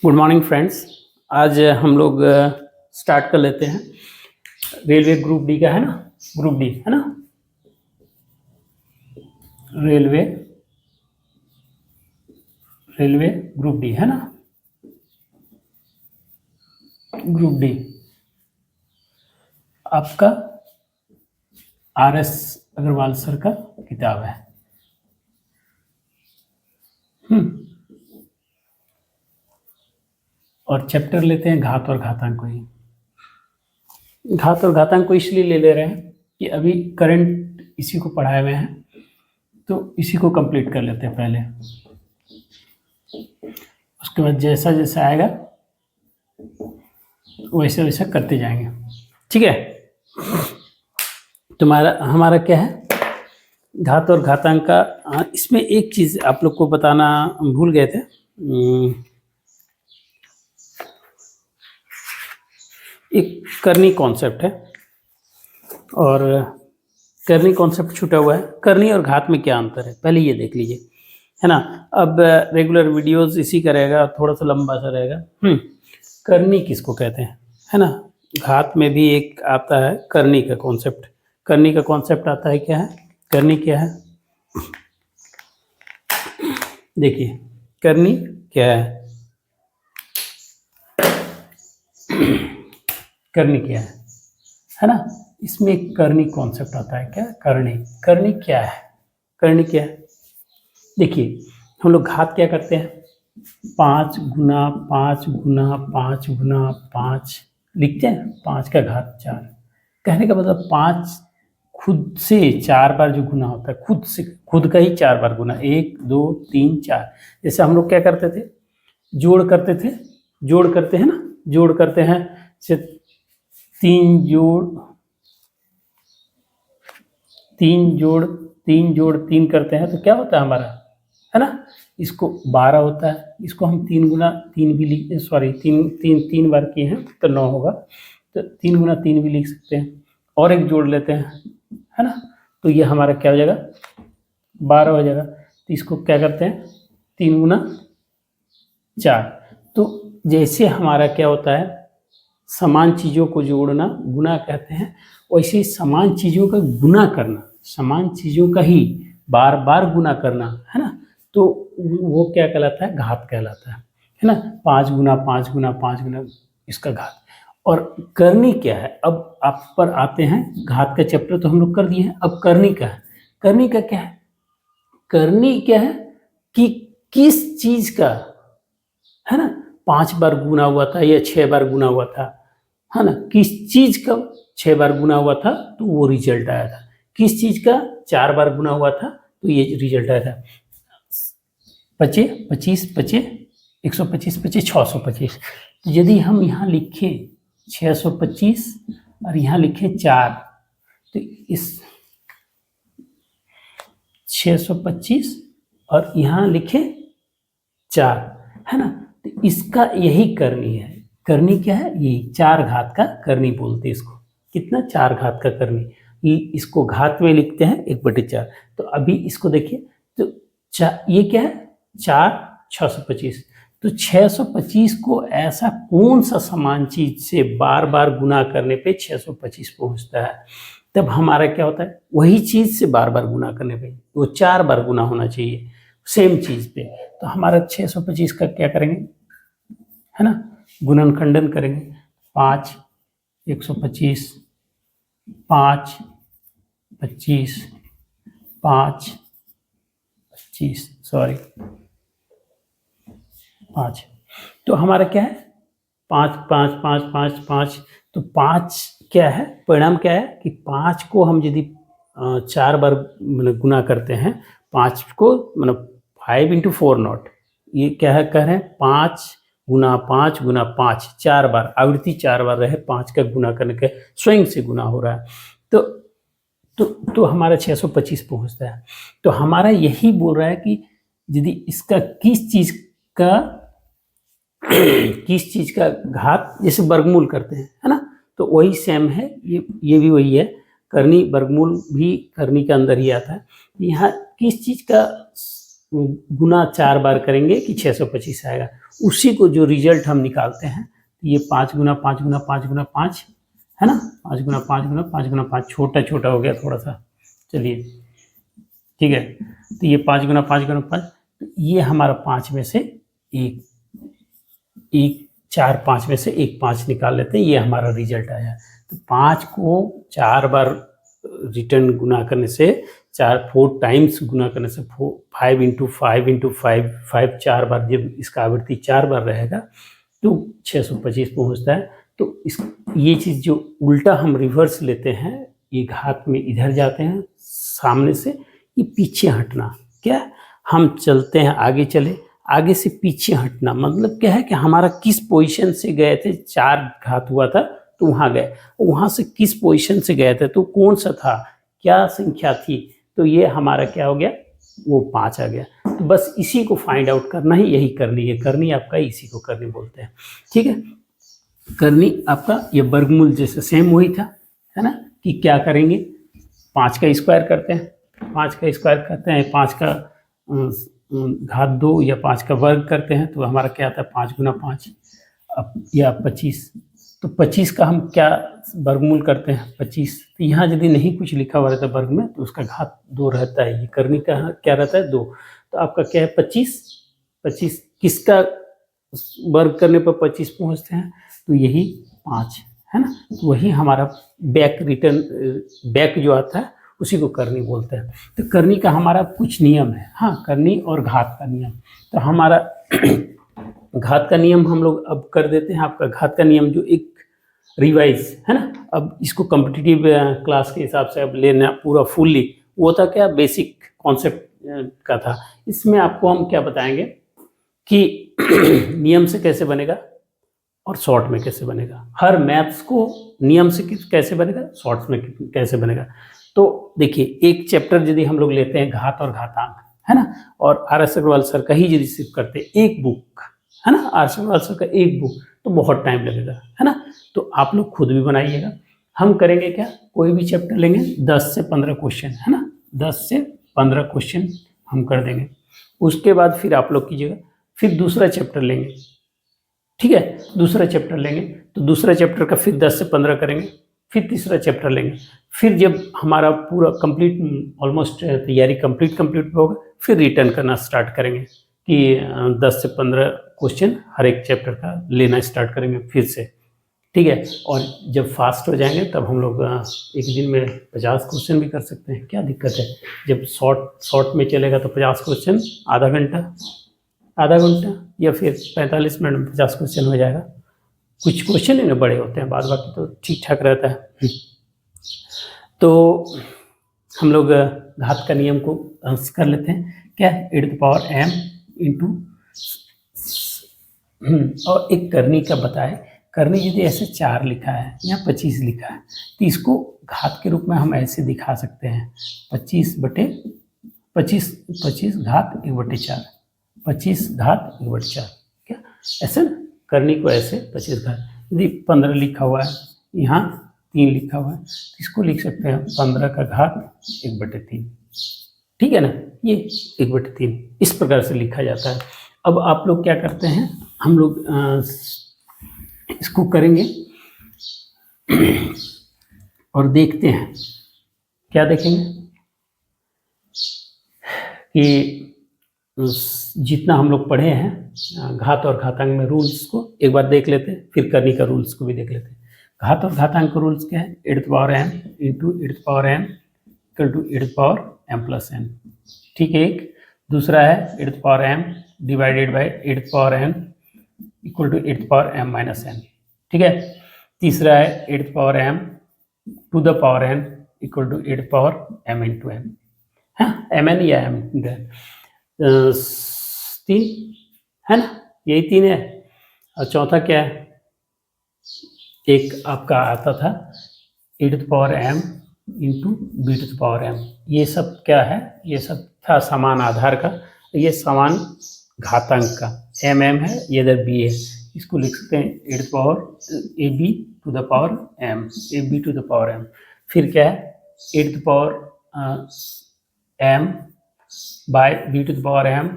Good morning friends. आज हम लोग स्टार्ट कर लेते हैं। रेलवे ग्रुप डी का है ना, ग्रुप डी है ना, रेलवे ग्रुप डी है ना, ग्रुप डी आपका RS अग्रवाल सर का किताब है। और चैप्टर लेते हैं घात और घातांक को ही। घात और घातांक को इसलिए ले रहे हैं कि अभी करंट इसी को पढ़ाए हुए हैं, तो इसी को कंप्लीट कर लेते हैं पहले। उसके बाद जैसा जैसा आएगा वैसे वैसा करते जाएंगे, ठीक है। तुम्हारा हमारा क्या है, घात और घातांक का। इसमें एक चीज़ आप लोग को बताना भूल गए थे। एक करनी कॉन्सेप्ट है और करनी कॉन्सेप्ट छूटा हुआ है। करनी और घात में क्या अंतर है पहले ये देख लीजिए, है ना। अब रेगुलर वीडियोस इसी का रहेगा, थोड़ा सा लंबा सा रहेगा। करनी किसको कहते हैं, है ना। घात में भी एक आता है करनी का कॉन्सेप्ट। करनी का कॉन्सेप्ट आता है, क्या है करनी, क्या है देखिए। करनी क्या करनी क्या है ना। इसमें एक करनी कॉन्सेप्ट आता है, क्या करनी। करनी क्या है, करनी क्या है देखिए। हम लोग घात क्या करते हैं, 5 गुना 5 गुना 5 गुना 5 लिखते हैं। 5 का घात 4, कहने का मतलब 5 खुद से 4 बार जो गुना होता है, खुद से, खुद का ही 4 बार गुना, 1 2 3 4। जैसे हम लोग क्या करते थे, जोड़ करते थे, जोड़ करते हैं ना, जोड़ करते हैं। जैसे 3 जोड़ 3 करते हैं तो क्या होता है हमारा, है ना। इसको 12 होता है। इसको हम 3 गुना 3 भी लिख, सॉरी 3 बार किए हैं तो 9 होगा, तो 3 गुना 3 भी लिख सकते हैं। और एक जोड़ लेते हैं, है ना, तो ये हमारा क्या हो जाएगा, 12 हो जाएगा। तो इसको क्या करते हैं, 3 गुना 4। तो जैसे हमारा क्या होता है, समान चीज़ों को जोड़ना गुना कहते हैं, वैसे ही समान चीज़ों का गुना करना, समान चीज़ों का ही बार बार गुना करना, है ना, तो वो क्या कहलाता है, घात कहलाता है ना। 5 गुना 5 गुना 5 गुना इसका घात। और करनी क्या है, अब आप पर आते हैं। घात का चैप्टर तो हम लोग कर दिए हैं, अब करनी का है। करनी का क्या है, करनी क्या है कि किस चीज़ का, है ना, 5 बार गुना हुआ था या 6 बार गुना हुआ था, है ना। किस चीज़ का 6 बार गुना हुआ था तो वो रिजल्ट आया था। किस चीज़ का 4 बार गुना हुआ था तो ये रिजल्ट आया था। 25 25 125 25 625। तो यदि हम यहाँ लिखे 625 और यहाँ लिखे 4, तो इस 625 और यहाँ लिखे 4, है ना, तो इसका यही करनी है। करनी क्या है, यही 4 घात का करनी बोलते हैं इसको। कितना, 4 घात का करनी। ये इसको घात में लिखते हैं 1/4। तो अभी इसको देखिए, तो ये क्या है, 4 625। तो 625 को ऐसा कौन सा समान चीज से बार बार गुना करने पे 625 पहुंचता है, तब हमारा क्या होता है, वही चीज से बार बार गुना करने पे वो 4 बार गुना होना चाहिए सेम चीज पे। तो हमारा 625 का क्या करेंगे, है ना, गुणनखंडन करेंगे। 5 125 5 25 5 25, सॉरी 5। तो हमारा क्या है, 5 5 5 5 5। तो 5 क्या है, परिणाम क्या है कि 5 को हम यदि 4 बार मतलब गुना करते हैं, 5 को मतलब 5 × 4 नॉट, ये क्या है कह रहे हैं, 5 गुना 5 गुना 5, 4 बार, आवृत्ति 4 बार रहे, 5 का गुना करने के स्वयं से गुना हो रहा है। तो हमारा 625 पहुंचता है। तो हमारा यही बोल रहा है कि यदि इसका किस चीज का घात, जैसे वर्गमूल करते हैं, है ना, तो वही सेम है, ये भी वही है। करनी वर्गमूल भी करनी के अंदर ही आता है। यहाँ किस चीज का गुना 4 बार करेंगे कि 625 आएगा। उसी को जो रिजल्ट हम निकालते हैं, ये 5 गुना 5 गुना 5 गुना 5 है ना, 5 गुना 5 गुना 5 गुना 5, छोटा छोटा हो गया थोड़ा सा, चलिए ठीक है। तो ये 5 गुना 5 गुना 5, तो ये हमारा 5 में से एक 4 5 में से एक 5 निकाल लेते हैं, ये हमारा रिजल्ट आया। तो 5 को 4 बार रिटर्न गुना करने से, 4 टाइम्स गुना करने से 5 इंटू 5 इंटू 5 5 4 बार, जब इसका आवृत्ति 4 बार रहेगा तो 625 पहुंचता है। तो इस ये चीज़ जो उल्टा हम रिवर्स लेते हैं, ये घात में इधर जाते हैं सामने से, ये पीछे हटना, क्या हम चलते हैं आगे चले, आगे से पीछे हटना, मतलब क्या है कि हमारा किस पोजीशन से गए थे, 4 घात हुआ था तो वहाँ गए, वहाँ से किस पोजीशन से गए थे तो कौन सा था, क्या संख्या थी, तो ये हमारा क्या हो गया, वो 5 आ गया। तो बस इसी को फाइंड आउट करना ही, यही करनी है, करनी आपका इसी को करनी बोलते हैं, ठीक है। करनी आपका ये वर्गमूल जैसे सेम वही था, है ना, कि क्या करेंगे, 5 का स्क्वायर करते हैं, 5 का स्क्वायर करते हैं, 5 का घात 2 या 5 का वर्ग करते हैं, तो हमारा क्या आता है 5 गुना 5 या 25। तो 25 का हम क्या वर्गमूल करते हैं 25, तो यहाँ यदि नहीं कुछ लिखा हुआ रहता वर्ग में तो उसका घात 2 रहता है, ये करनी का क्या रहता है 2, तो आपका क्या है 25 किसका वर्ग करने पर 25 पहुँचते हैं, तो यही 5 है ना, तो वही हमारा बैक जो आता है उसी को करनी बोलते हैं। तो करनी का हमारा कुछ नियम है, हाँ, करनी और घात का नियम। तो हमारा घात का नियम हम लोग अब कर देते हैं, आपका घात का नियम जो एक रिवाइज है ना, अब इसको कॉम्पिटिटिव क्लास के हिसाब से अब लेना पूरा फुल्ली, वो था क्या बेसिक कॉन्सेप्ट का था। इसमें आपको हम क्या बताएंगे कि नियम से कैसे बनेगा और शॉर्ट में कैसे बनेगा, हर मैथ्स को नियम से कैसे बनेगा, शॉर्ट्स में कैसे बनेगा। तो देखिए, एक चैप्टर यदि हम लोग लेते हैं घात और घातांक, है ना, और आर एस अग्रवाल सर का ही यदि सिर्फ करते हैं एक बुक, है ना, आर एस अग्रवाल सर का एक बुक, तो बहुत टाइम लगेगा, है ना। तो आप लोग खुद भी बनाइएगा। हम करेंगे क्या, कोई भी चैप्टर लेंगे, 10 से 15 क्वेश्चन, है ना, 10 से 15 क्वेश्चन हम कर देंगे। उसके बाद फिर आप लोग कीजिएगा, फिर दूसरा चैप्टर लेंगे, ठीक है, दूसरा चैप्टर लेंगे तो दूसरा चैप्टर का फिर 10 से 15 करेंगे, फिर तीसरा चैप्टर लेंगे, फिर जब हमारा पूरा कंप्लीट ऑलमोस्ट तैयारी कंप्लीट होगा, फिर रिटर्न करना स्टार्ट करेंगे कि 10 से 15 क्वेश्चन हर एक चैप्टर का लेना स्टार्ट करेंगे फिर से, ठीक है। और जब फास्ट हो जाएंगे तब हम लोग एक दिन में 50 क्वेश्चन भी कर सकते हैं, क्या दिक्कत है। जब शॉर्ट में चलेगा तो 50 क्वेश्चन आधा घंटा या फिर 45 मिनट में 50 क्वेश्चन हो जाएगा। कुछ क्वेश्चन है ना बड़े होते हैं, बाद बाकी तो ठीक ठाक रहता है। तो हम लोग घात का नियम को कर लेते हैं, क्या है e⁻m इंटू, और एक करनी का बताए, करनी यदि ऐसे 4 लिखा है या 25 लिखा है तो इसको घात के रूप में हम ऐसे दिखा सकते हैं, 25 घात 1/4, 25 घात 1/4, क्या ऐसे ना, करनी को ऐसे 25 घात, यदि 15 लिखा हुआ है, यहाँ 3 लिखा हुआ है, तो इसको लिख सकते हैं 15 का घात 1/3, ठीक है ना, ये 1/3 इस प्रकार से लिखा जाता है। अब आप लोग क्या करते हैं, हम लोग इसको करेंगे और देखते हैं, क्या देखेंगे कि जितना हम लोग पढ़े हैं घात और घातांक में रूल्स को एक बार देख लेते हैं, फिर करनी का रूल्स को भी देख लेते हैं। घात और घातांक का रूल्स क्या है, e⁻m into e⁻m equal to e⁻m+n, ठीक है। एक दूसरा है e⁻m divided by e⁻m equal to e⁻m-n, ठीक है। तीसरा है e⁻m to the power n equal to e⁻m into m, हाँ mn या m, 3 है ना, यही 3 है। और चौथा क्या है, एक आपका आता था e⁻m इंटू b⁻m, ये सब क्या है, ये सब था समान आधार का, ये समान घातांक का m है, ये इधर b है, इसको लिख सकते हैं ab to the power m। फिर क्या है e⁻m by B to the power M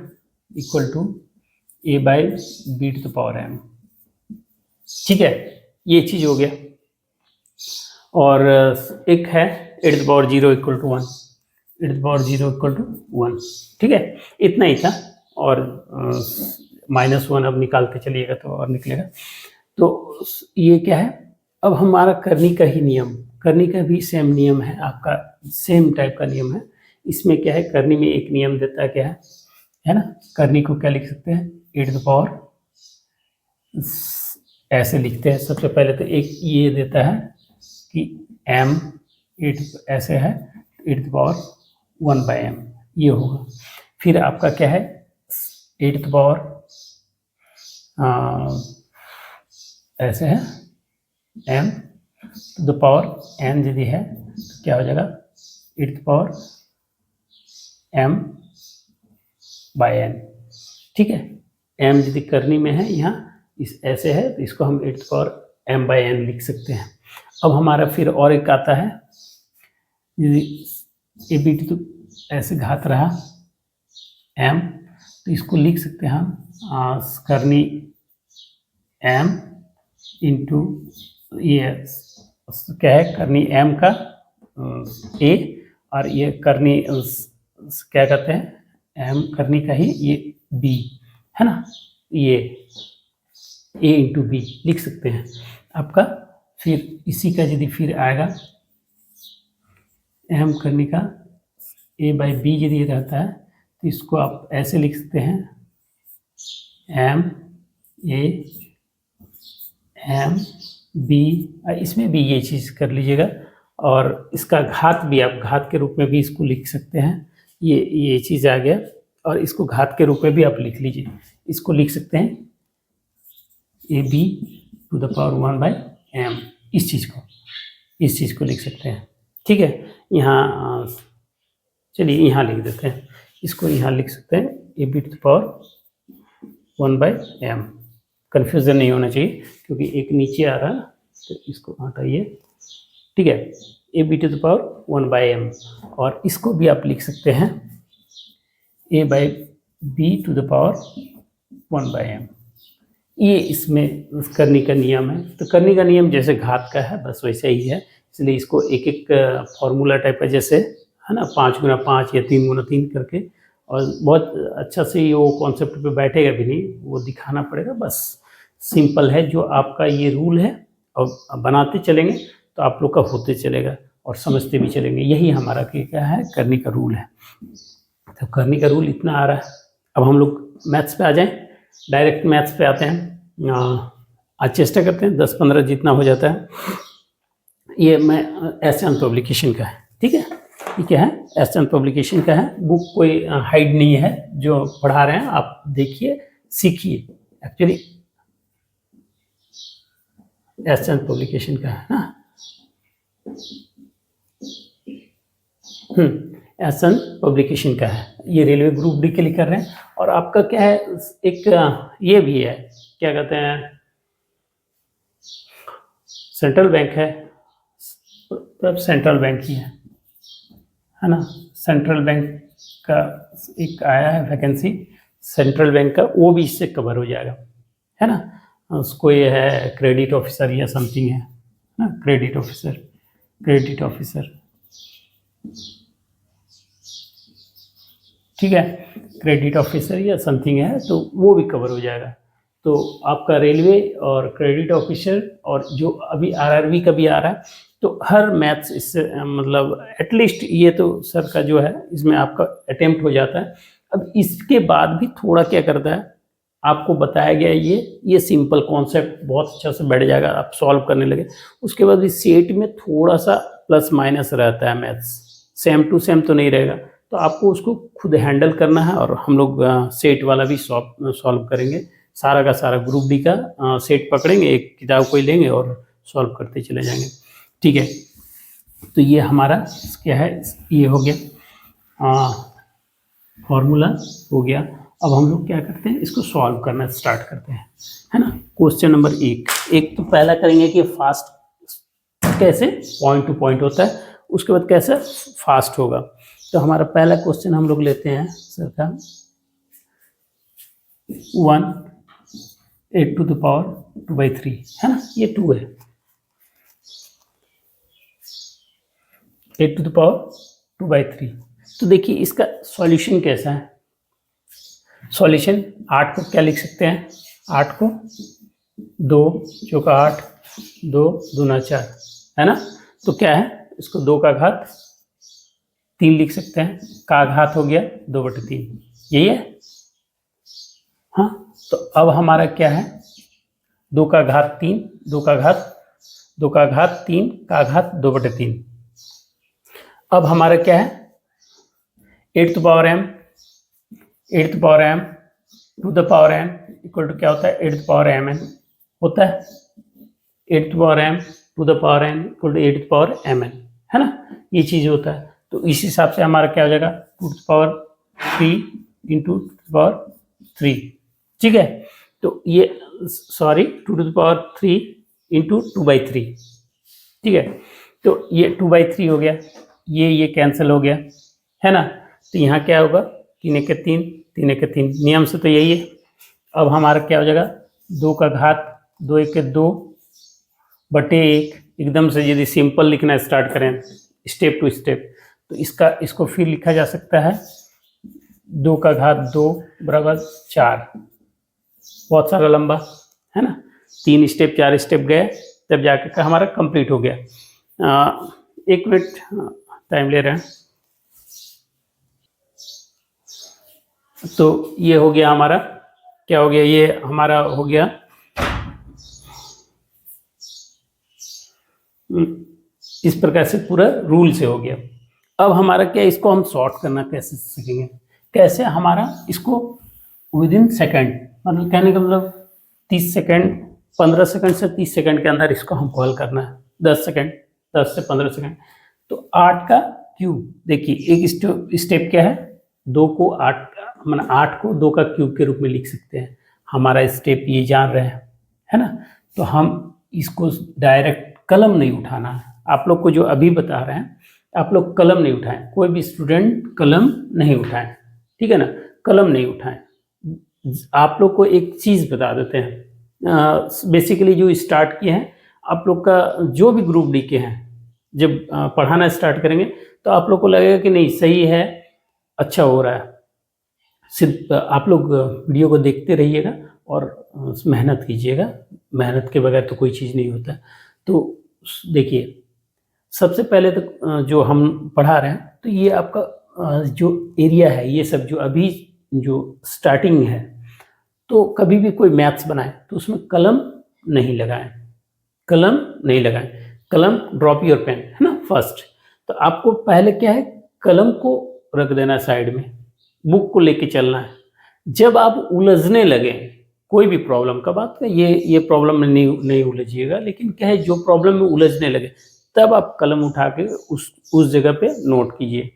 equal to A by B to the power M. ठीक है, ये चीज़ हो गया। और एक है A to the power 0 equal to 1, A to the power 0 equal to 1। ठीक है, इतना ही था। और -1 अब निकालते चलिएगा तो और निकलेगा। तो ये क्या है, अब हमारा करनी का ही नियम, करनी का भी सेम नियम है, आपका सेम टाइप का नियम है। इसमें क्या है, करनी में एक नियम देता है, क्या है ना, करनी को क्या लिख सकते हैं, ए टू द पावर, ऐसे लिखते हैं। सबसे पहले तो एक ये देता है कि m ऐसे है, A to the power 1/m ये होगा। फिर आपका क्या है, ए टू द पावर ऐसे है, m to the power n यदि है तो क्या हो जाएगा, ए टू द पावर m/n। ठीक है, m यदि करनी में है यहाँ इस ऐसे है तो इसको हम ए टू द पावर m/n लिख सकते हैं। अब हमारा फिर और एक आता है, यदि ए बी टी तो ऐसे घात रहा m, तो इसको लिख सकते हैं हम करनी m इंटू ये क्या है, करनी m का a, और ये करनी क्या कहते हैं, m करनी का ही ये b है ना, ये a इंटू बी लिख सकते हैं आपका। फिर इसी का यदि फिर आएगा m करने का a बाई बी यदि रहता है तो इसको आप ऐसे लिख सकते हैं, m a m b, इसमें भी ये चीज़ कर लीजिएगा। और इसका घात भी आप घात के रूप में भी इसको लिख सकते हैं, ये चीज़ आ गया। और इसको घात के रूप में भी आप लिख लीजिए, इसको लिख सकते हैं a B to the power 1/m, इस चीज़ को लिख सकते हैं। ठीक है, यहाँ चलिए यहाँ लिख देते हैं, इसको यहाँ लिख सकते हैं a B to the power 1/m। Confusion नहीं होना चाहिए क्योंकि एक नीचे आ रहा है, तो इसको हटाइए। ठीक है, A B to the power 1/m, और इसको भी आप लिख सकते हैं A by B to the power 1/m। ये इसमें करनी का नियम है। तो करनी का नियम जैसे घात का है बस वैसे ही है, इसलिए इसको एक एक फॉर्मूला टाइप का जैसे है ना, 5 गुना 5 या 3 गुना 3 करके, और बहुत अच्छा से वो कॉन्सेप्ट पे बैठेगा भी नहीं, वो दिखाना पड़ेगा। बस सिंपल है, जो आपका ये रूल है, और बनाते चलेंगे तो आप लोग का होते चलेगा और समझते भी चलेंगे। यही हमारा क्या है, करनी का रूल है। तो करनी का रूल इतना आ रहा है। अब हम लोग मैथ्स पे आ जाएं, डायरेक्ट मैथ्स पे आते हैं। आज चेष्टा करते हैं 10-15 जितना हो जाता है। ये मैं एसएन पब्लिकेशन का है, ठीक है, ये क्या है, एसएन पब्लिकेशन का है। बुक कोई हाइड नहीं है, जो पढ़ा रहे हैं आप देखिए सीखिए। एक्चुअली एसएन पब्लिकेशन का है ना, एसएन पब्लिकेशन का है। ये रेलवे ग्रुप डी के लिए कर रहे हैं। और आपका क्या है, एक ये भी है, क्या कहते हैं, सेंट्रल बैंक है, सेंट्रल बैंक ही है ना। सेंट्रल बैंक का एक आया है वैकेंसी, सेंट्रल बैंक का, वो भी इससे कवर हो जाएगा, है ना। उसको ये है क्रेडिट ऑफिसर या समथिंग है ना, क्रेडिट ऑफिसर, ठीक है, क्रेडिट ऑफिसर या समथिंग है, तो वो भी कवर हो जाएगा। तो आपका रेलवे और क्रेडिट ऑफिसर, और जो अभी आरआरबी का भी आ रहा है, तो हर मैथ्स इससे मतलब एटलीस्ट ये तो सर का जो है इसमें आपका अटेम्प्ट हो जाता है। अब इसके बाद भी थोड़ा क्या करता है, आपको बताया गया ये सिंपल कॉन्सेप्ट बहुत अच्छा से बैठ जाएगा, आप सॉल्व करने लगे। उसके बाद भी सेट में थोड़ा सा प्लस माइनस रहता है, मैथ्स सेम टू सेम तो नहीं रहेगा, तो आपको उसको खुद हैंडल करना है। और हम लोग सेट वाला भी सॉल्व करेंगे, सारा का सारा ग्रुप डी का सेट पकड़ेंगे, एक किताब कोई लेंगे और सॉल्व करते चले जाएंगे, ठीक है। तो ये हमारा क्या है, ये हो गया फॉर्मूला हो गया। अब हम लोग क्या करते हैं, इसको सॉल्व करना स्टार्ट करते हैं, है ना। क्वेश्चन नंबर एक तो पहला करेंगे कि फास्ट कैसे पॉइंट टू पॉइंट होता है, उसके बाद कैसे फास्ट होगा। तो हमारा पहला क्वेश्चन हम लोग लेते हैं सर का 1 8 टू द पावर 2/3 है ना, ये 2 है, 8 टू द पावर 2/3। तो देखिए इसका सॉल्यूशन कैसा है। सॉल्यूशन 8 को क्या लिख सकते हैं, 8 को 2 चौका 8 2 दूना 4 है ना। तो क्या है, इसको 2 का घात 3 लिख सकते हैं, का घात हो गया 2/3, यही है। हाँ, तो अब हमारा क्या है, 2 का घात 3 2 का घात 3 का घात 2/3। अब हमारा क्या है, 8 to power m to the power n equal to क्या होता है, 8 टू पावर mn होता है। 8 to power m to the power n equal to 8 to power mn है ना, ये चीज़ होता है। तो इस हिसाब से हमारा क्या हो जाएगा, 2 to power 3 into 2 to power 3, ठीक है। तो ये sorry 2 to the power 3 into 2/3, ठीक है। तो ये 2/3 हो गया, ये कैंसिल हो गया है ना। तो यहाँ क्या होगा, 3 1 3 3 1 3, नियम से तो यही है। अब हमारा क्या हो जाएगा, 2 का घात 2 1 2 बटे 1। एकदम से यदि सिंपल लिखना स्टार्ट करें स्टेप टू स्टेप, तो इसको फिर लिखा जा सकता है 2 का घात 2 बराबर 4, बहुत सारा लंबा है ना। 3 स्टेप 4 स्टेप गए तब जाकर हमारा कंप्लीट हो गया। 1 मिनट टाइम ले रहे हैं। तो ये हो गया हमारा, क्या हो गया, ये हमारा हो गया इस प्रकार से पूरा रूल से हो गया। अब हमारा क्या, इसको हम सॉर्ट करना कैसे सीखेंगे, कैसे हमारा इसको विदिन सेकंड, मतलब कहने का मतलब 30 सेकंड 15 सेकंड से 30 सेकंड के अंदर इसको हम कॉल करना है, 10 सेकंड 10 से 15 सेकंड। तो 8 का क्यूब, देखिए एक स्टेप क्या है, 2 को 8 मतलब 8 को 2 का क्यूब के रूप में लिख सकते हैं। हमारा स्टेप ये जान रहे हैं है ना। तो हम इसको डायरेक्ट कलम नहीं उठाना है, आप लोग को जो अभी बता रहे हैं, आप लोग कलम नहीं उठाएं, कोई भी स्टूडेंट कलम नहीं उठाएं, ठीक है ना, कलम नहीं उठाएं। आप लोग को एक चीज़ बता देते हैं, बेसिकली जो स्टार्ट किए हैं आप लोग का, जो भी ग्रुप डी के हैं, जब पढ़ाना स्टार्ट करेंगे तो आप लोग को लगेगा कि नहीं सही है, अच्छा हो रहा है। सिर्फ आप लोग वीडियो को देखते रहिएगा और मेहनत कीजिएगा, मेहनत के बगैर तो कोई चीज़ नहीं होता। तो देखिए सबसे पहले तो जो हम पढ़ा रहे हैं, तो ये आपका जो एरिया है, ये सब जो अभी जो स्टार्टिंग है, तो कभी भी कोई मैथ्स बनाए तो उसमें कलम नहीं लगाएं, कलम नहीं लगाएं, कलम ड्रॉप योर पेन है ना फर्स्ट। तो आपको पहले क्या है, कलम को रख देना साइड में, बुक को लेके चलना है। जब आप उलझने लगे कोई भी प्रॉब्लम का बात है, ये प्रॉब्लम में नहीं उलझिएगा, लेकिन क्या है जो प्रॉब्लम में उलझने लगे तब आप कलम उठा के उस जगह पे नोट कीजिए।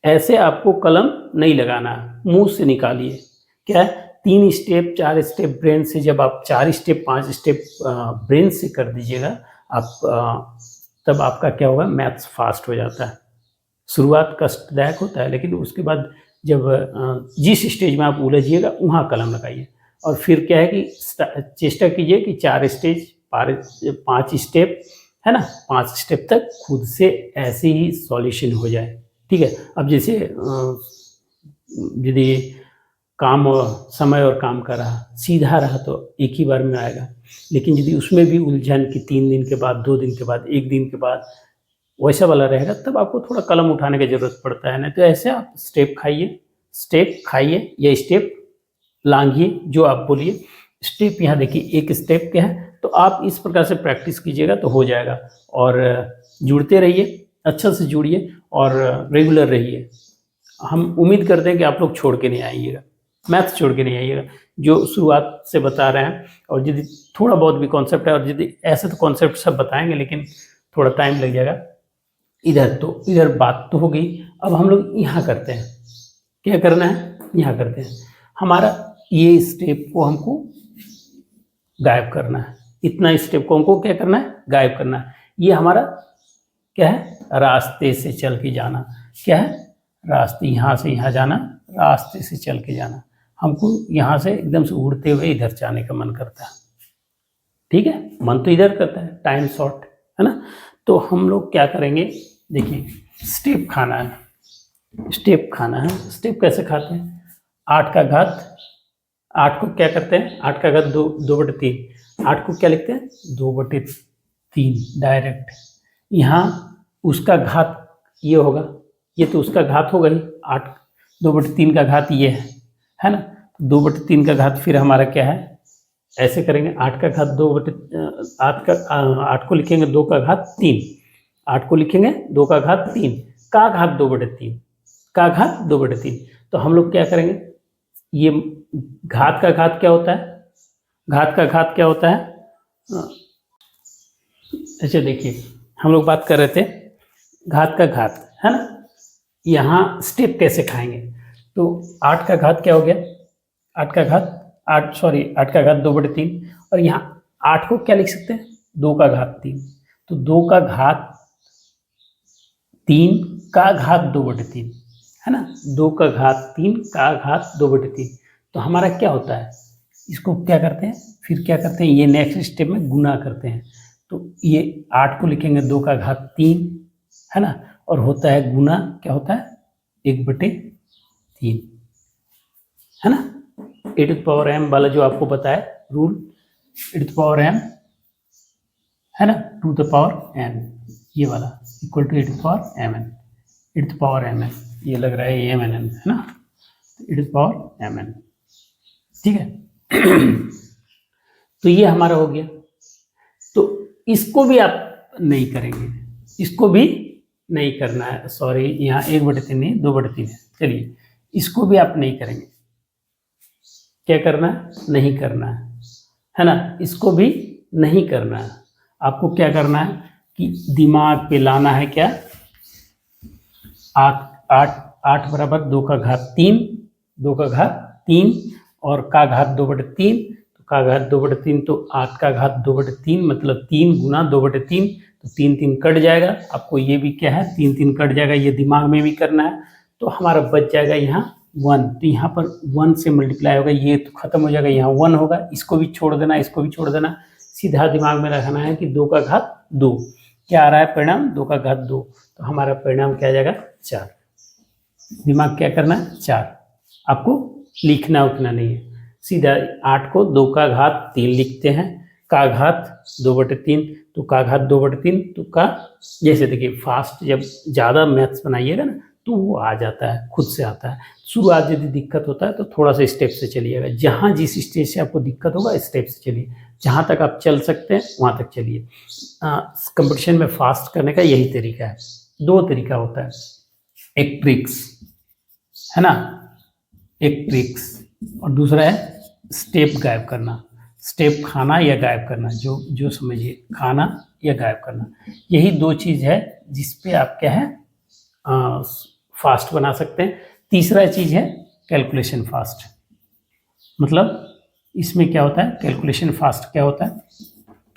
ऐसे आपको कलम नहीं लगाना है, मुंह से निकालिए। क्या है, 3 स्टेप 4 स्टेप ब्रेन से, जब आप 4 स्टेप 5 स्टेप ब्रेन से कर दीजिएगा आप, तब आपका क्या होगा, मैथ्स फास्ट हो जाता है। शुरुआत कष्टदायक होता है, लेकिन उसके बाद जब जिस स्टेज में आप उलझिएगा वहाँ कलम लगाइए। और फिर क्या है कि चेष्टा कीजिए कि 4 स्टेज 5 स्टेप है ना, 5 स्टेप तक खुद से ऐसे ही सॉल्यूशन हो जाए, ठीक है। अब जैसे यदि काम और समय और काम का रहा सीधा रहा तो एक ही बार में आएगा, लेकिन यदि उसमें भी उलझन कि 3 दिन के बाद 2 दिन के बाद 1 दिन के बाद वैसा वाला रहेगा, तब आपको थोड़ा कलम उठाने की ज़रूरत पड़ता है। नहीं तो ऐसे आप स्टेप खाइए या स्टेप लांघिए, जो आप बोलिए। स्टेप यहाँ देखिए, एक स्टेप क्या है, तो आप इस प्रकार से प्रैक्टिस कीजिएगा तो हो जाएगा। और जुड़ते रहिए, अच्छा से जुड़िए और रेगुलर रहिए। हम उम्मीद करते हैं कि आप लोग छोड़ के नहीं आइएगा, मैथ्स छोड़ के नहीं आइएगा, जो शुरुआत से बता रहे हैं। और यदि थोड़ा बहुत भी कॉन्सेप्ट है, और यदि ऐसे तो कॉन्सेप्ट सब बताएंगे, लेकिन थोड़ा टाइम लग जाएगा। इधर बात तो हो गई। अब हम लोग यहाँ करते हैं, क्या करना है, यहाँ करते हैं। हमारा ये स्टेप को हमको गायब करना है, इतना स्टेप को हमको क्या करना है, गायब करना है। ये हमारा क्या है, रास्ते से चल के जाना। क्या है, रास्ते, यहाँ से यहाँ जाना, रास्ते से चल के जाना। हमको यहाँ से एकदम से उड़ते हुए इधर जाने का मन करता है, ठीक है, मन तो इधर करता है, टाइम शॉर्ट है ना। तो हम लोग क्या करेंगे, देखिए स्टेप खाना है, स्टेप खाना है। स्टेप कैसे खाते हैं, 8 का घात, 8 को क्या करते हैं, 8 का घात 2/3, 8 को क्या लिखते हैं 2/3 डायरेक्ट। यहाँ उसका घात ये होगा, ये तो उसका घात होगा ही, 8 2/3 का घात ये है ना। 2/3 का घात फिर हमारा क्या है, ऐसे करेंगे, 8 का घात 8 को लिखेंगे 2 का घात 3, 8 को लिखेंगे 2 का घात 3 का घात 2/3 का घात 2/3। तो हम लोग क्या करेंगे, ये घात का घात क्या होता है, घात का घात क्या होता है, अच्छा देखिए हम लोग बात कर रहे थे घात का घात है ना। यहाँ स्टेप कैसे खाएंगे, तो 8 का घात क्या हो गया, 8 का घात 8 का घात 2/3, और यहाँ 8 को क्या लिख सकते हैं 2 का घात 3, तो 2 का घात 3 का घात 2/3 है ना, 2 का घात 3 का घात 2/3। तो हमारा क्या होता है, इसको क्या करते हैं, फिर क्या करते हैं, ये नेक्स्ट स्टेप में गुना करते हैं। तो ये 8 को लिखेंगे 2 का घात 3 है ना, और होता है गुना, क्या होता है 1/3 है ना। e⁻m वाला जो आपको बताया रूल, e⁻m है ना, टू द पावर n, ये वाला इक्वल टू e⁻mn, e⁻mn ये लग रहा है mn है ना, e⁻mn, ठीक है। तो ये हमारा हो गया। तो इसको भी आप नहीं करेंगे, इसको भी नहीं करना है, सॉरी यहाँ 1/3 नहीं 2/3 है, चलिए इसको भी आप नहीं करेंगे, क्या करना है, नहीं करना है ना, इसको भी नहीं करना है। आपको क्या करना है कि दिमाग पे लाना है क्या, 8 बराबर 2 का घात 3, 2 का घात 3 और का घात 2/3, तो का घात 2/3 तो 8 का घात 2/3 मतलब 3 गुना 2/3, तो 3 कट जाएगा, आपको ये भी क्या है 3 कट जाएगा, ये दिमाग में भी करना है। तो हमारा बच जाएगा यहाँ 1, तो यहाँ पर 1 से मल्टीप्लाई होगा, ये तो खत्म हो जाएगा, यहाँ 1 होगा, इसको भी छोड़ देना, इसको भी छोड़ देना, सीधा दिमाग में रखना है कि 2 का घात 2, क्या आ रहा है परिणाम 2 का घात 2, तो हमारा परिणाम क्या आ जाएगा 4। दिमाग क्या करना है 4, आपको लिखना उठना नहीं है, सीधा 8 को 2 का घात 3 लिखते हैं, का घात 2/3, तो का घात 2/3 तो का, जैसे देखिए फास्ट जब ज़्यादा मैथ्स बनाइएगा ना तो वो आ जाता है, खुद से आता है। शुरुआत यदि दिक्कत होता है तो थोड़ा सा स्टेप से चलिएगा, जहाँ जिस स्टेज से आपको दिक्कत होगा स्टेप से चलिए, जहाँ तक आप चल सकते हैं वहाँ तक चलिए। कंपटीशन में फास्ट करने का यही तरीका है, 2 तरीका होता है, एक ट्रिक्स है ना, एक ट्रिक्स, और दूसरा है स्टेप गायब करना, स्टेप खाना या गायब करना, जो समझिए, खाना या गायब करना, यही 2 चीज़ है जिस पे आप क्या है फास्ट बना सकते हैं। तीसरा चीज़ है कैलकुलेशन फास्ट, मतलब इसमें क्या होता है, कैलकुलेशन फास्ट क्या होता है,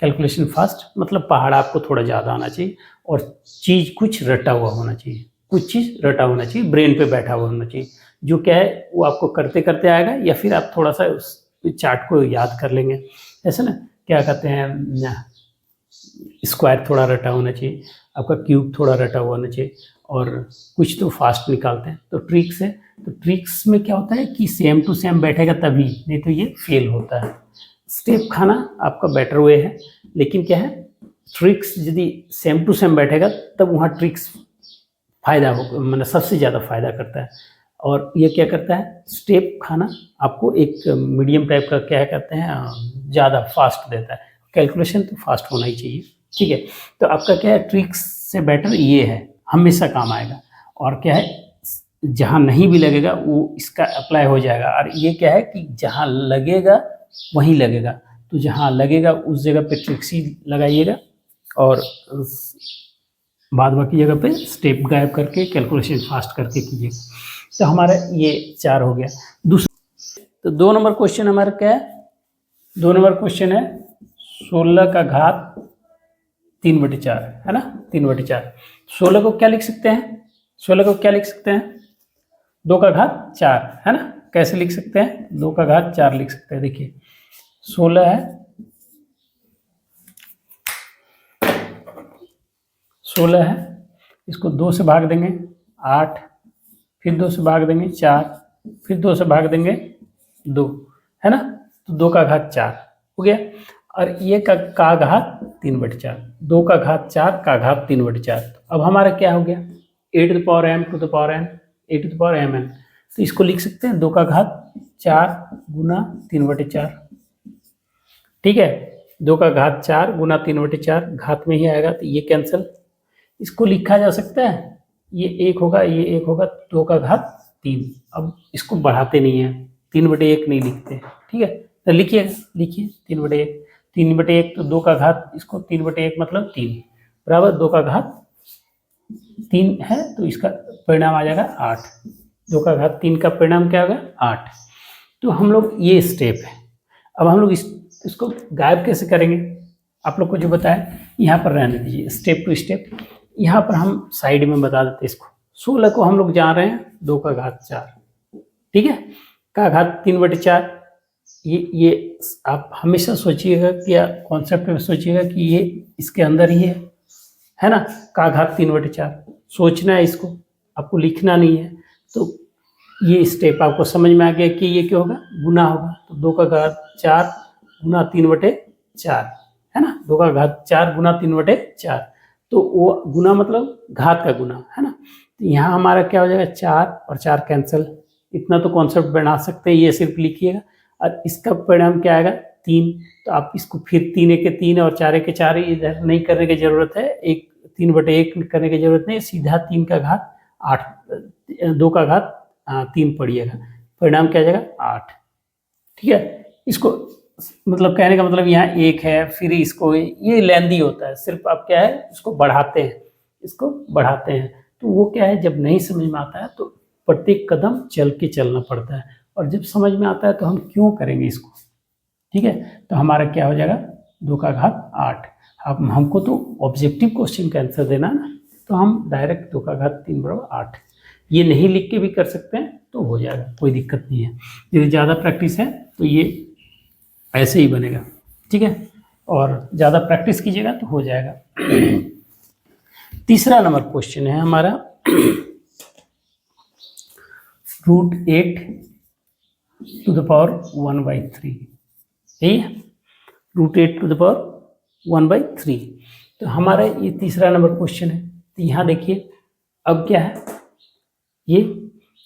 कैलकुलेशन फास्ट मतलब पहाड़ आपको थोड़ा ज़्यादा आना चाहिए और चीज़ कुछ रटा हुआ होना चाहिए, कुछ चीज़ रटा होना चाहिए, ब्रेन पे बैठा हुआ होना चाहिए, जो क्या है वो आपको करते करते आएगा, या फिर आप थोड़ा सा उस चार्ट को याद कर लेंगे, ऐसे ना, क्या कहते हैं, स्क्वायर थोड़ा रटा होना चाहिए, आपका क्यूब थोड़ा रटा हुआ होना चाहिए, और कुछ तो फास्ट निकालते हैं। तो ट्रिक्स है, तो ट्रिक्स में क्या होता है कि सेम टू सेम बैठेगा तभी, नहीं तो ये फेल होता है। स्टेप खाना आपका बेटर वे है, लेकिन क्या है ट्रिक्स यदि सेम टू सेम बैठेगा तब वहाँ ट्रिक्स फ़ायदा हो, मतलब सबसे ज़्यादा फ़ायदा करता है। और ये क्या करता है, स्टेप खाना आपको एक मीडियम टाइप का क्या कहते हैं, ज़्यादा फास्ट देता है, कैलकुलेशन तो फास्ट होना ही चाहिए, ठीक है। तो आपका क्या है, ट्रिक्स से बेटर ये है, हमेशा काम आएगा, और क्या है जहाँ नहीं भी लगेगा वो इसका अप्लाई हो जाएगा, और ये क्या है कि जहाँ लगेगा वहीं लगेगा, तो जहाँ लगेगा उस जगह पे ट्रिक्स ही लगाइएगा, और बाद बाकी जगह पे स्टेप गायब करके कैलकुलेशन फास्ट करके कीजिएगा। तो हमारा ये 4 हो गया। दूसरा, तो 2 नंबर क्वेश्चन हमारा क्या है, 2 नंबर क्वेश्चन है 16 का घात 3/4 है ना, 3/4। 16 को क्या लिख सकते हैं, 16 को क्या लिख सकते हैं, 2 का घात 4, है ना। कैसे लिख सकते हैं, 2 का घात 4 लिख सकते हैं। देखिए 16 है, 16 है, इसको 2 से भाग देंगे 8, फिर 2 से भाग देंगे 4, फिर 2 से भाग देंगे 2, है ना। तो 2 का घात 4 हो गया। और ये का घात 3/4, 2 का घात 4 का घात 3/4। तो अब हमारा क्या हो गया, a to the power m to the power n, a to the power mn। तो इसको लिख सकते हैं 2 का घात 4 गुना 3/4, ठीक है। 2 का घात 4 गुना 3/4 घात में ही आएगा, तो ये कैंसिल। इसको लिखा जा सकता है, ये 1 होगा, ये 1 होगा, 2 का घात 3। अब इसको बढ़ाते नहीं है, 3/1 नहीं लिखते, ठीक है। तो लिखिए 3/1, 3/1 तो 2 का घात, इसको 3/1 मतलब 3 बराबर 2 का घात 3 है, तो इसका परिणाम आ जाएगा 8। 2 का घात 3 का परिणाम क्या होगा, 8। तो हम लोग ये स्टेप है। अब हम लोग इसको गायब कैसे करेंगे, आप लोग को जो बताया यहाँ पर रहने दीजिए, स्टेप टू स्टेप। यहाँ पर हम साइड में बता देते इसको। 16 को हम लोग जान रहे हैं 2 का घात 4, ठीक है, का घात 3/4। ये आप हमेशा सोचिएगा कि कॉन्सेप्ट में सोचिएगा कि ये इसके अंदर ही है ना, का घात 3/4 सोचना है, इसको आपको लिखना नहीं है। तो ये स्टेप आपको समझ में आ गया कि ये क्या होगा, गुना होगा। तो 2 का घात 4 गुना 3/4, है ना, 2 का घात 4 गुना 3/4। तो वो गुना मतलब घात का गुना, है ना। तो यहाँ हमारा क्या हो जाएगा, 4 और 4 कैंसिल। इतना तो कॉन्सेप्ट बना सकते हैं, ये सिर्फ लिखिएगा। और इसका परिणाम क्या आएगा, 3। तो आप इसको फिर 3 के 3 और 4 के 4 इधर नहीं करने की जरूरत है, 3/1 करने की जरूरत नहीं, सीधा 3 का घात 8, 2 का घात 3 पढ़िएगा, परिणाम क्या आ जाएगा 8, ठीक है। इसको मतलब कहने का मतलब यहाँ 1 है, फिर इसको ये लेंदी होता है, सिर्फ आप क्या है इसको बढ़ाते हैं, इसको बढ़ाते हैं। तो वो क्या है, जब नहीं समझ में आता है तो प्रत्येक कदम चल के चलना पड़ता है, और जब समझ में आता है तो हम क्यों करेंगे इसको, ठीक है। तो हमारा क्या हो जाएगा, 2 का घात 8। अब हमको तो ऑब्जेक्टिव क्वेश्चन का आंसर देना ना, तो हम डायरेक्ट 2 का घात 3 बराबर 8 ये नहीं लिख के भी कर सकते हैं, तो हो जाएगा, कोई दिक्कत नहीं है। यदि ज़्यादा प्रैक्टिस है तो ये ऐसे ही बनेगा, ठीक है, और ज़्यादा प्रैक्टिस कीजिएगा तो हो जाएगा। तीसरा नंबर क्वेश्चन है हमारा √8 टू द पावर 1/3, यही है, √8 टू द पावर 1/3। तो हमारा ये तीसरा नंबर क्वेश्चन है। तो यहाँ देखिए अब क्या है, ये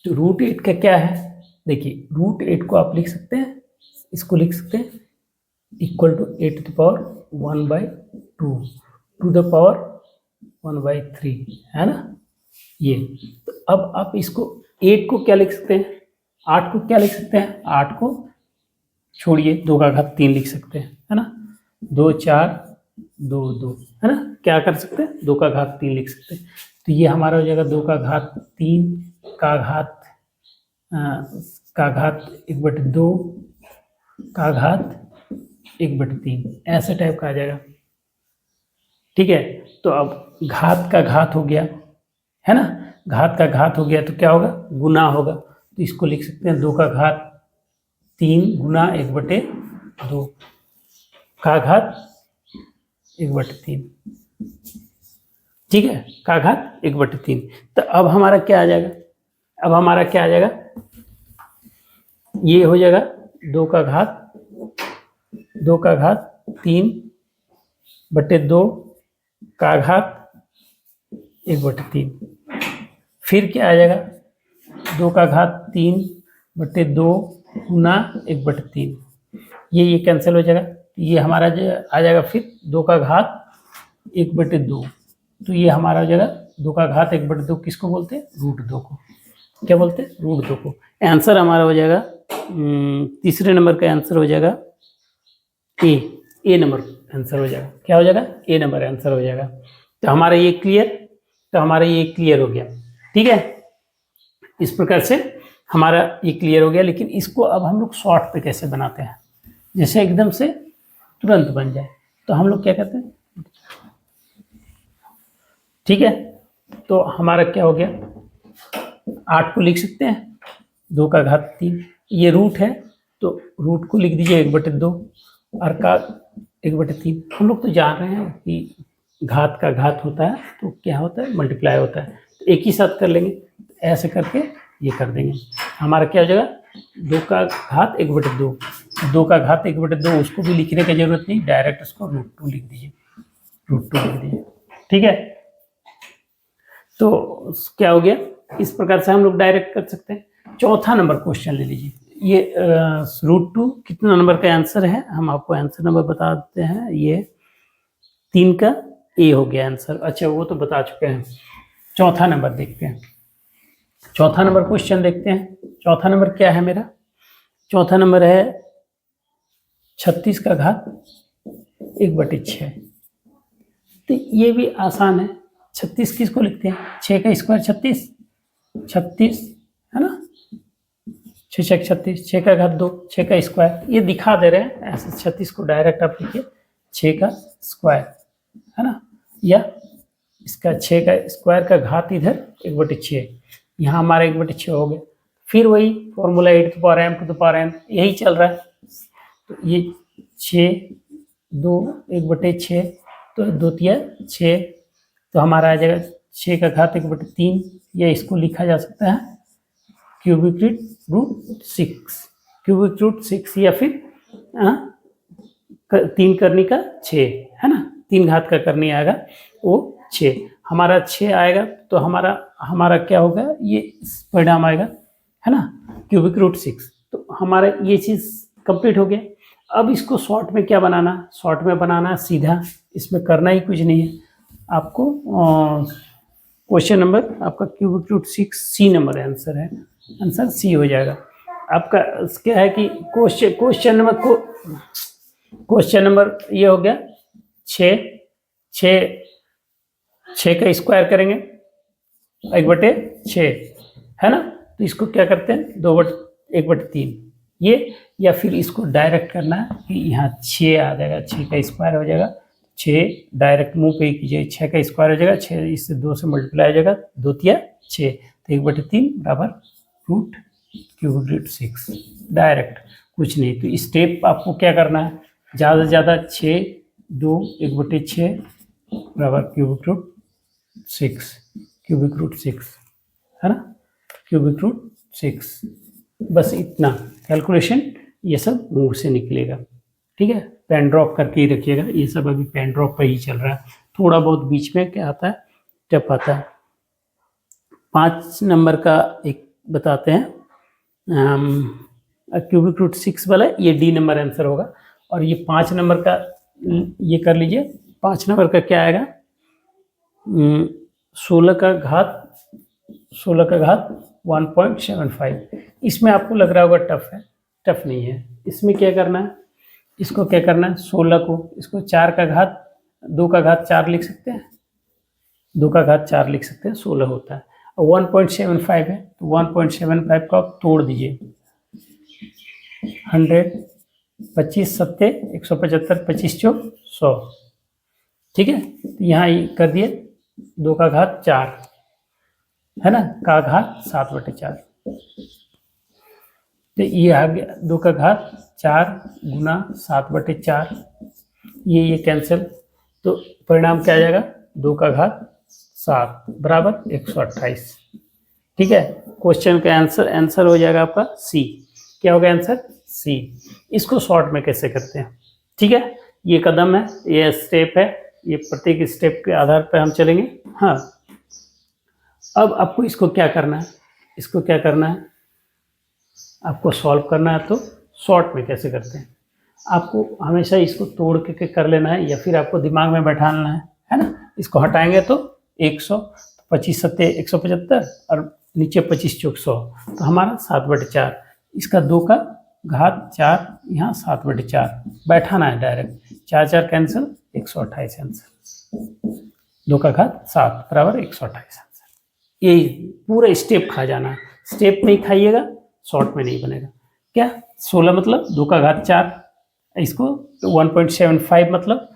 तो √8 का क्या है, देखिए √8 को आप लिख सकते हैं, इसको लिख सकते हैं equal to 8 to the power 1/2 to the power 1/3, है ना ये। तो अब आप इसको 8 को क्या लिख सकते हैं, 8 को क्या लिख सकते हैं, 8 को छोड़िए, 2 का घात 3 लिख सकते हैं, है ना, 2 4 2 2, है ना, क्या कर सकते हैं, 2 का घात 3 लिख सकते हैं। तो ये हमारा हो जाएगा 2 का घात 3 का घात 1/2 का घात 1/3, ऐसे टाइप का आ जाएगा, ठीक है। तो अब घात का घात हो गया, है ना, घात का घात हो गया तो क्या होगा, गुना होगा। तो इसको लिख सकते हैं 2 का घात 3 गुना 1/2 का घात 1/3, ठीक है, का घात 1/3। तो अब हमारा क्या आ जाएगा, अब हमारा क्या आ जाएगा, ये हो जाएगा 2 का घात 3/2 का घात 1/3। फिर क्या आ जाएगा, 2 का घात 3/2 गुना 1/3, ये कैंसिल हो जाएगा। ये हमारा जो आ जाएगा फिर 2 का घात 1/2। तो ये हमारा हो जाएगा 2 का घात 1/2 किसको बोलते हैं, √2 को, क्या बोलते हैं, √2 को। आंसर हमारा हो जाएगा तीसरे नंबर का आंसर हो जाएगा ए नंबर आंसर हो जाएगा, क्या हो जाएगा, ए नंबर आंसर हो जाएगा। तो हमारा ये क्लियर, तो हमारा ये क्लियर हो गया, ठीक है। इस प्रकार से हमारा ये क्लियर हो गया। लेकिन इसको अब हम लोग शॉर्ट पे कैसे बनाते हैं, जैसे एकदम से तुरंत बन जाए, तो हम लोग क्या करते हैं, ठीक है। तो हमारा क्या हो गया, 8 को लिख सकते हैं 2 का घात 3, ये रूट है तो रूट को लिख दीजिए 1/2 और का 1/3। हम लोग तो जान रहे हैं कि घात का घात होता है तो क्या होता है, मल्टीप्लाई होता है, तो एक ही साथ कर लेंगे, ऐसे करके ये कर देंगे। हमारा क्या हो जाएगा 2 का घात 1/2, 2 का घात 1/2 उसको भी लिखने की जरूरत नहीं, डायरेक्ट उसको √2 लिख दीजिए, √2 लिख दीजिए, ठीक है। तो क्या हो गया, इस प्रकार से हम लोग डायरेक्ट कर सकते हैं। चौथा नंबर क्वेश्चन ले लीजिए, ये √2 कितना नंबर का आंसर है, हम आपको आंसर नंबर बता देते हैं, ये 3 का ए हो गया आंसर। अच्छा वो तो बता चुके हैं। चौथा नंबर देखते हैं, चौथा नंबर क्वेश्चन देखते हैं। चौथा नंबर क्या है मेरा, चौथा नंबर है 36 का घात 1/6। तो ये भी आसान है, 36 किसको लिखते हैं, 6 का स्क्वायर 36, 36 है ना, 6 6 36, 6 का घात 2, 6 का स्क्वायर, ये दिखा दे रहे हैं ऐसे, 36 को डायरेक्ट आप लिखिए 6 का स्क्वायर है ना, या इसका 6 का स्क्वायर का घात इधर 1/6, यहाँ हमारा 1/6 हो गया। फिर वही फॉर्मूला 8m⁴n यही चल रहा है, तो ये 6 2 1/6 तो 2 तिया 6, तो हमारा आ जाएगा 6 का घात 1/3, या इसको लिखा जा सकता है क्यूबिक रूट 6 या फिर 3 करने का 6 है ना, 3 घात का करनी आएगा वो 6, हमारा 6 आएगा तो हमारा क्या होगा, ये परिणाम आएगा है ना, क्यूबिक रूट 6। तो हमारा ये चीज़ कंप्लीट हो गया। अब इसको शॉर्ट में क्या बनाना, शॉर्ट में बनाना सीधा, इसमें करना ही कुछ नहीं है आपको। क्वेश्चन नंबर आपका cubic root 6 C number answer है, आंसर सी हो जाएगा आपका। क्या है कि क्वेश्चन नंबर ये हो गया 6 का स्क्वायर करेंगे 1/6 है ना, तो इसको क्या करते हैं 1/3 ये, या फिर इसको डायरेक्ट करना है कि यहाँ 6 आ जाएगा, 6 का स्क्वायर हो जाएगा, 6 डायरेक्ट मुंह पे ही कीजिए, 6 का स्क्वायर हो जाएगा, 6 इससे 2 से मल्टीप्लाई हो जाएगा, 2 तिया 6, तो 1/3 बराबर रूट क्यूबिक रूट 6, डायरेक्ट कुछ नहीं। तो स्टेप आपको क्या करना है, ज़्यादा से ज़्यादा 6 2 1/6 बराबर क्यूबिक रूट 6 है ना, क्यूबिक रूट 6, बस इतना कैलकुलेशन, ये सब मुंह से निकलेगा, ठीक है। पेन ड्रॉप करके ही रखिएगा, ये सब अभी पेन ड्रॉप पर ही चल रहा है, थोड़ा बहुत बीच में क्या आता है, टप आता है। 5 नंबर का एक बताते हैं, क्यूबिक रूट 6 वाला, ये डी नंबर आंसर होगा। और ये 5 नंबर का ये कर लीजिए, 5 नंबर का क्या आएगा, 16 का घात 1.75। इसमें आपको लग रहा होगा टफ है, टफ नहीं है। इसमें क्या करना है, इसको क्या करना है, 16 को इसको 4 का घात 2 का घात 4 लिख सकते हैं, 2 का घात 4 लिख सकते हैं, 16 होता है। और 1.75 है तो 1.75 को आप तोड़ दीजिए, 100 25 सत्ते 175 25 चौक 100, ठीक है। तो यहाँ कर दिए 2 का घात 4 है ना, का घात 7/4, तो ये आ गया 2 का घात 4 गुना 7/4, ये कैंसिल, तो परिणाम क्या आ जाएगा 2 का घात 7 बराबर 128, ठीक है। क्वेश्चन का आंसर हो जाएगा आपका सी, क्या होगा आंसर सी। इसको शॉर्ट में कैसे करते हैं, ठीक है, ये कदम है, ये स्टेप है, ये प्रत्येक स्टेप के आधार पर हम चलेंगे। हाँ, अब आपको इसको क्या करना है, इसको क्या करना है, आपको सॉल्व करना है। तो शॉर्ट में कैसे करते हैं, आपको हमेशा इसको तोड़ के कर लेना है, या फिर आपको दिमाग में बैठाना है ना। इसको हटाएंगे तो 100, 25 सत्ते 175 और नीचे 25 चौक 100, तो हमारा 7/4, इसका 2 का घात 4 यहाँ 7/4 बैठाना है डायरेक्ट, 4 4 कैंसिल 128 आंसर, 2 का घात 7 बराबर 128 आंसर। यही पूरा स्टेप खा जाना है, स्टेप नहीं खाइएगा शॉर्ट में नहीं बनेगा। क्या 16 मतलब 2 का घात 4, इसको 1.75 मतलब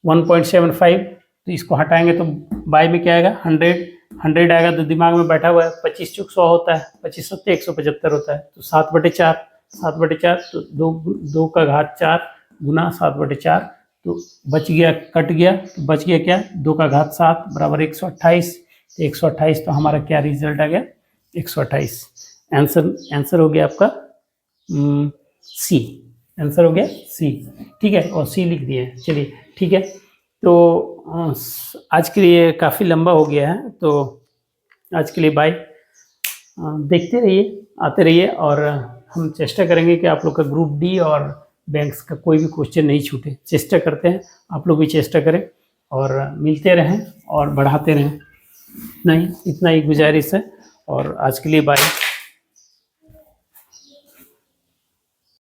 1.75, तो इसको हटाएंगे तो बाय में क्या आएगा 100 100 आएगा तो दिमाग में बैठा हुआ है 25 चौक 100 होता है, 25 सत्ते 175 होता है, तो 7/4, 7/4 तो 2 का घात 4 गुना 7/4, तो बच गया, कट गया, तो बच गया क्या, 2 का घात 7 बराबर 128, तो 128 तो हमारा क्या रिजल्ट आ गया, 128। आंसर हो गया आपका सी, आंसर हो गया सी, ठीक है, और सी लिख दिए। चलिए ठीक है, तो आज के लिए काफ़ी लंबा हो गया है, तो आज के लिए बाय। देखते रहिए, आते रहिए, और हम चेष्टा करेंगे कि आप लोग का ग्रुप डी और बैंक्स का कोई भी क्वेश्चन नहीं छूटे। चेष्टा करते हैं, आप लोग भी चेष्टा करें और मिलते रहें और बढ़ाते रहें। नहीं, इतना ही गुजारिश है, और आज के लिए बाय।